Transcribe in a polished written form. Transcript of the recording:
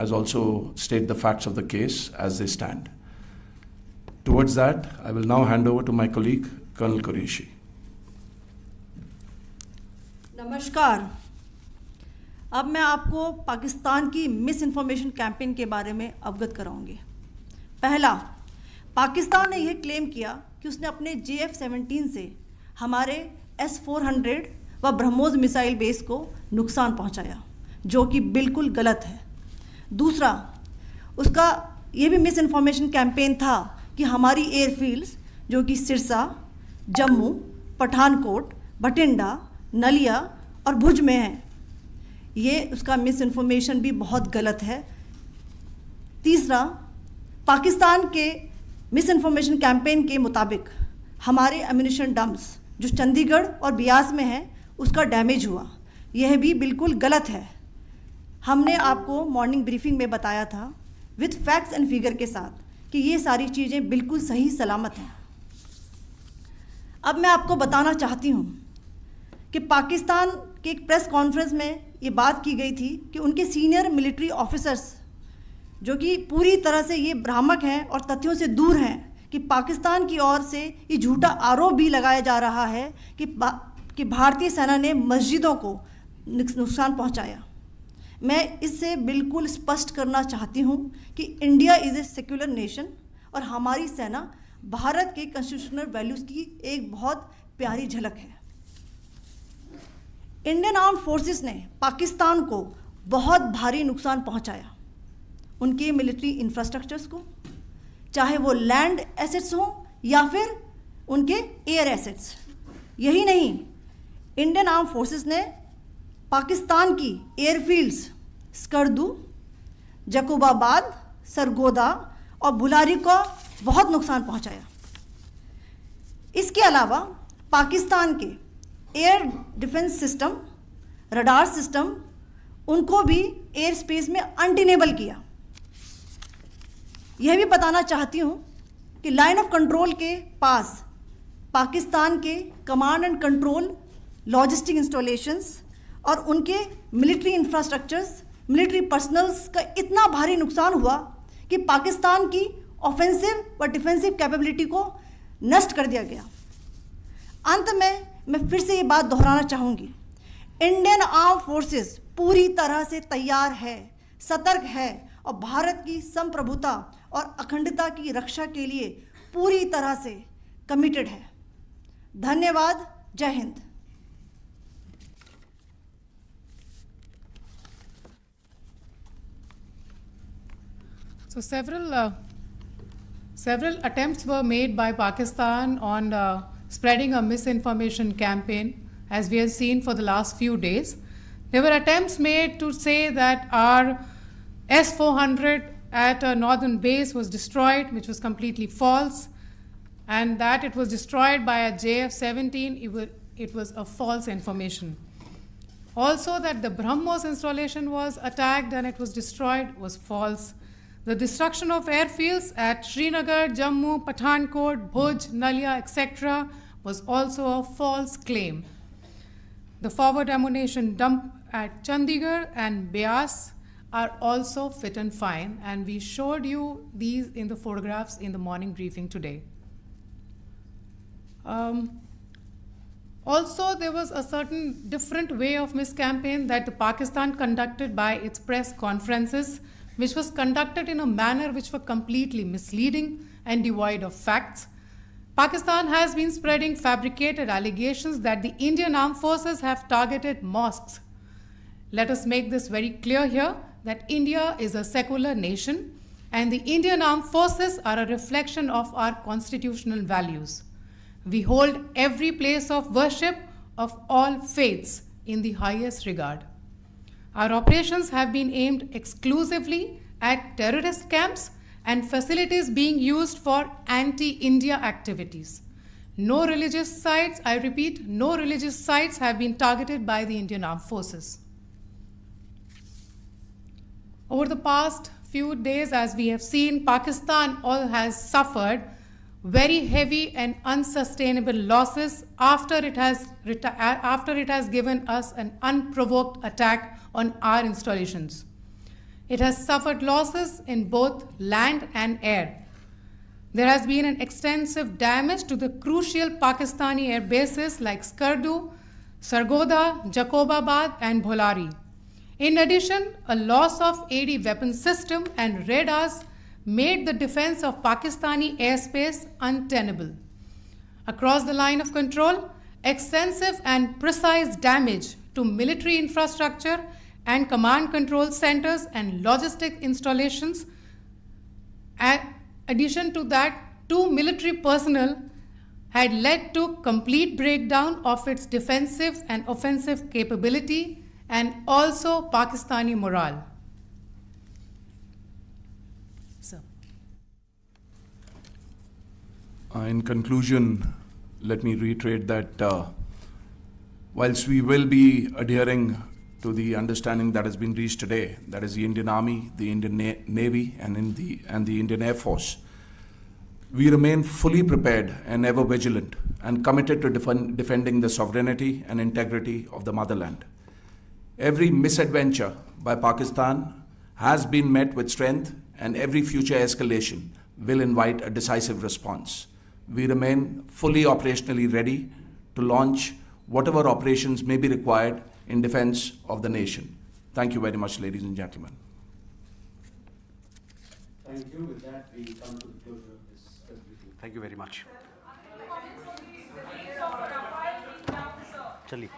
as also state the facts of the case as they stand. Towards that, I will now hand over to my colleague, Colonel Qureshi. नमस्कार। अब मैं आपको पाकिस्तान की miss information campaign के बारे में अवगत कराऊंगी। पहला, पाकिस्तान ने यह क्लेम किया कि उसने अपने JF-17 से हमारे S-400 व ब्रह्मोस मिसाइल बेस को नुकसान पहुंचाया, जो कि बिल्कुल गलत है। दूसरा, उसका ये भी मिस इन्फॉर्मेशन कैंपेन था कि हमारी एयरफील्ड्स जो कि सिरसा, जम्मू, पठानकोट, बठिंडा, नलिया और भुज में हैं, ये उसका मिस इन्फॉर्मेशन भी बहुत गलत है। तीसरा, पाकिस्तान के मिस इन्फॉर्मेशन कैंपेन के मुताबिक हमारे एम्यूनिशन डम्प्स जो चंडीगढ़ और बियास में हैं उसका डैमेज हुआ, यह भी बिल्कुल गलत है। हमने आपको मॉर्निंग ब्रीफिंग में बताया था विथ फैक्ट्स एंड फिगर के साथ कि ये सारी चीज़ें बिल्कुल सही सलामत हैं। अब मैं आपको बताना चाहती हूँ कि पाकिस्तान के एक प्रेस कॉन्फ्रेंस में ये बात की गई थी कि उनके सीनियर मिलिट्री ऑफिसर्स जो कि पूरी तरह से ये भ्रामक हैं और तथ्यों से दूर हैं कि पाकिस्तान की ओर से ये झूठा आरोप भी लगाया जा रहा है कि भारतीय सेना ने मस्जिदों को नुकसान पहुंचाया। मैं इससे बिल्कुल स्पष्ट करना चाहती हूं कि India is a secular nation और हमारी सेना भारत के कॉन्स्टिट्यूशनल वैल्यूज़ की एक बहुत प्यारी झलक है। इंडियन आर्म्ड फोर्सेस ने पाकिस्तान को बहुत भारी नुकसान पहुंचाया, उनके मिलिट्री इंफ्रास्ट्रक्चर्स को, चाहे वो लैंड एसेट्स हों या फिर उनके एयर एसेट्स। यही नहीं, इंडियन आर्म्ड फोर्सेस ने पाकिस्तान की एयरफील्ड्स स्कर्दू, जकोबाबाद, सरगोदा और बुलारी को बहुत नुकसान पहुंचाया। इसके अलावा पाकिस्तान के air defence system, radar system, उनको भी एयर स्पेस में अनटेनेबल किया। यह भी बताना चाहती हूँ कि लाइन ऑफ कंट्रोल के पास पाकिस्तान के command and control logistic installations और उनके मिलिट्री इंफ्रास्ट्रक्चर्स, मिलिट्री पर्सनल्स का इतना भारी नुकसान हुआ कि पाकिस्तान की ऑफेंसिव व डिफेंसिव कैपेबिलिटी को नष्ट कर दिया गया। अंत में मैं फिर से ये बात दोहराना चाहूँगी, इंडियन आर्म फोर्सेस पूरी तरह से तैयार है, सतर्क है और भारत की संप्रभुता और अखंडता की रक्षा के लिए पूरी तरह से कमिटेड है। धन्यवाद। जय Hind. So several attempts were made by Pakistan on spreading a misinformation campaign, as we have seen for the last few days. There were attempts made to say that our S-400 at a northern base was destroyed, which was completely false, and that it was destroyed by a JF-17. It was a false information. Also, that the BrahMos installation was attacked and it was destroyed was false. The destruction of airfields at Srinagar, Jammu, Pathankot, Bhuj, Nalia, etc. was also a false claim. The forward ammunition dump at Chandigarh and Beas are also fit and fine, and we showed you these in the photographs in the morning briefing today. Also, there was a certain different way of miscampaign that the Pakistan conducted by its press conferences, which was conducted in a manner which were completely misleading and devoid of facts. Pakistan has been spreading fabricated allegations that the Indian armed forces have targeted mosques. Let us make this very clear here that India is a secular nation and the Indian armed forces are a reflection of our constitutional values. We hold every place of worship of all faiths in the highest regard. Our operations have been aimed exclusively at terrorist camps and facilities being used for anti-India activities. No religious sites, I repeat, no religious sites have been targeted by the Indian Armed Forces. Over the past few days, as we have seen, Pakistan has suffered very heavy and unsustainable losses after it has given us an unprovoked attack on our installations. It has suffered losses in both land and air. There has been an extensive damage to the crucial Pakistani air bases like Skardu, Sargodha, Jacobabad, and Bholari. In addition, a loss of AD weapon system and radars made the defense of Pakistani airspace untenable. Across the line of control, extensive and precise damage to military infrastructure and command control centers and logistic installations. Addition to that, 2 military personnel had led to complete breakdown of its defensive and offensive capability and also Pakistani morale. Sir. In conclusion, let me reiterate that whilst we will be adhering to the understanding that has been reached today, that is the Indian Army, the Indian Navy, and the Indian Air Force, we remain fully prepared and ever vigilant and committed to defending the sovereignty and integrity of the motherland. Every misadventure by Pakistan has been met with strength, and every future escalation will invite a decisive response. We remain fully operationally ready to launch whatever operations may be required in defense of the nation. Thank you very much, ladies and gentlemen. Thank you. With that, we come to the closure of this briefing. Thank you very much. चलिए